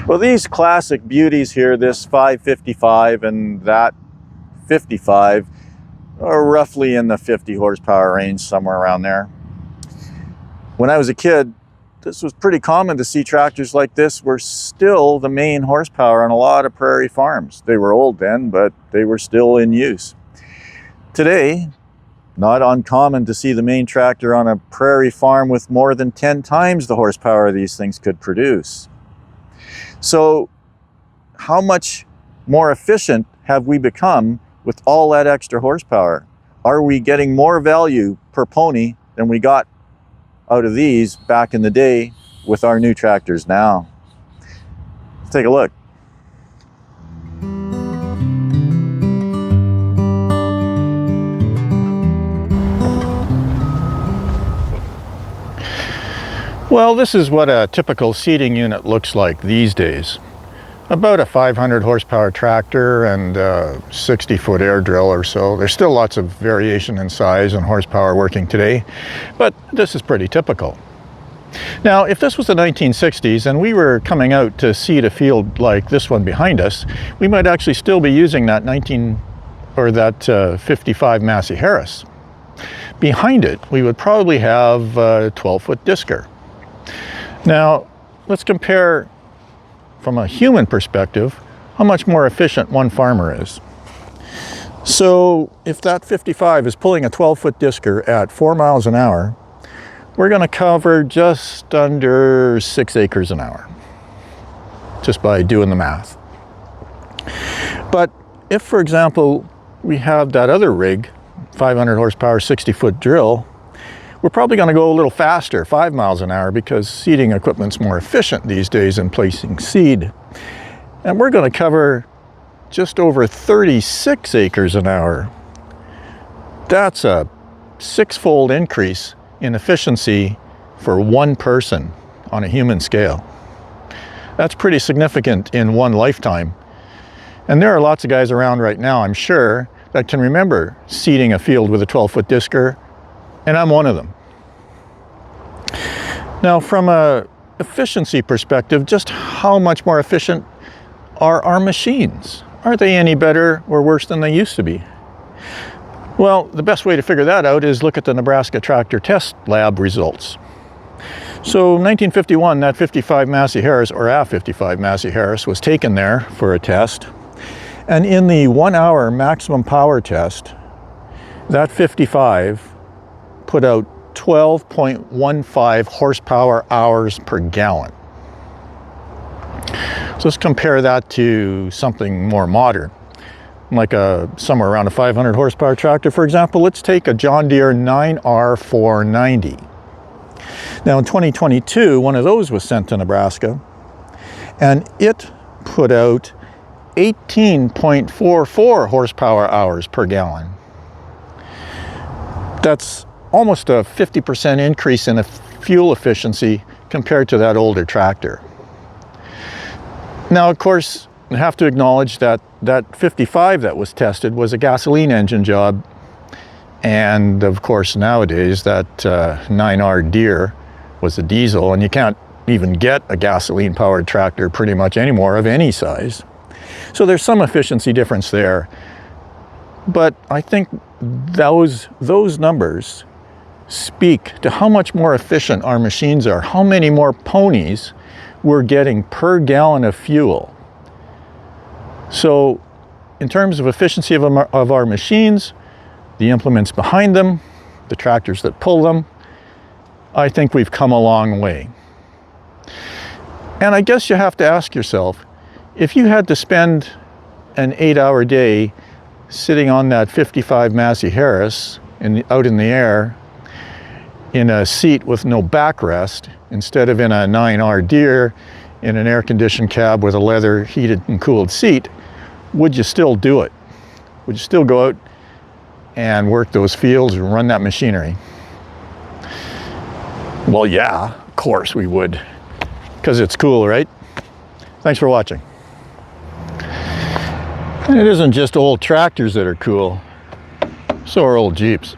Well, these classic beauties here, this 555 and that 55, are roughly in the 50 horsepower range, somewhere around there. When I was a kid, this was pretty common to see tractors like this were still the main horsepower on a lot of prairie farms. They were old then, but they were still in use. Today, not uncommon to see the main tractor on a prairie farm with more than 10 times the horsepower these things could produce. So, how much more efficient have we become with all that extra horsepower? Are we getting more value per pony than we got out of these back in the day with our new tractors now? Let's take a look. Well, this is what a typical seeding unit looks like these days. About a 500 horsepower tractor and a 60-foot air drill or so. There's still lots of variation in size and horsepower working today, but this is pretty typical. Now, if this was the 1960s and we were coming out to seed a field like this one behind us, we might actually still be using that 55 Massey Harris. Behind it, we would probably have a 12-foot Disker. Now, let's compare from a human perspective how much more efficient one farmer is. So if that 55 is pulling a 12-foot Disker at 4 miles an hour, we're going to cover just under 6 acres an hour, just by doing the math. But if, for example, we have that other rig, 500 horsepower, 60-foot drill, we're probably going to go a little faster, 5 miles an hour, because seeding equipment's more efficient these days in placing seed. And we're going to cover just over 36 acres an hour. That's a 6-fold increase in efficiency for one person on a human scale. That's pretty significant in one lifetime. And there are lots of guys around right now, I'm sure, that can remember seeding a field with a 12-foot Disker, and I'm one of them. Now, from an efficiency perspective, just how much more efficient are our machines? Are they any better or worse than they used to be? Well, the best way to figure that out is look at the Nebraska Tractor Test Lab results. So, 1951, that 55 Massey Harris, or a 55 Massey Harris, was taken there for a test. And in the 1-hour maximum power test, that 55 put out 12.15 horsepower hours per gallon. So let's compare that to something more modern, like somewhere around a 500 horsepower tractor, for example. Let's take a John Deere 9R490. Now in 2022, one of those was sent to Nebraska, and it put out 18.44 horsepower hours per gallon. That's almost a 50% increase in fuel efficiency compared to that older tractor. Now, of course, I have to acknowledge that that 55 that was tested was a gasoline engine job. And of course, nowadays, that 9R Deere was a diesel, and you can't even get a gasoline-powered tractor pretty much anymore of any size. So there's some efficiency difference there. But I think those numbers speak to how much more efficient our machines are, how many more ponies we're getting per gallon of fuel. So in terms of efficiency of our machines, the implements behind them, the tractors that pull them, I think we've come a long way. And I guess you have to ask yourself, if you had to spend an 8-hour day sitting on that 55 Massey Harris out in the air in a seat with no backrest, instead of in a 9R Deere in an air-conditioned cab with a leather heated and cooled seat, would you still do it? Would you still go out and work those fields and run that machinery? Well, yeah, of course we would, because it's cool, right? Thanks for watching. And it isn't just old tractors that are cool, so are old Jeeps.